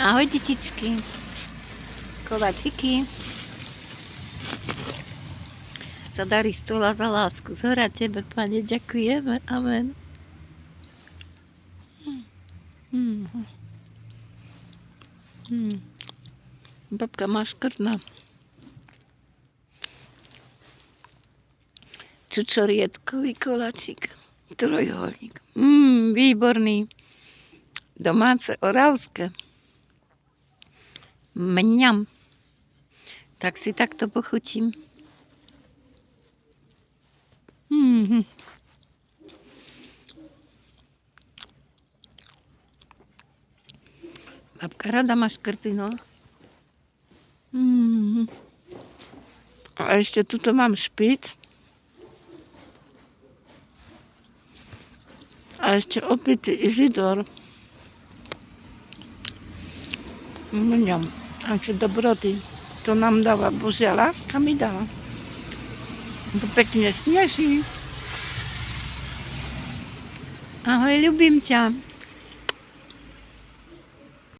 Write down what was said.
Ahoj, detičky. Koláčiky. Za dary stola, za lásku. Zhora tebe, Pane, ďakujeme. Amen. Babka má škrtná. Čučoriedkový koláčik. Trojuholník. Výborný. Domáce, oravské. Mňam. Tak si takto pochutím. Babka rada má škrty, no. A ešte tuto mám špic. A ešte opitý Izidor. Mňam. A čo dobroty. To nám dáva Božia láska, mi dala. To pekne sneží. Ahoj, ľubím ťa.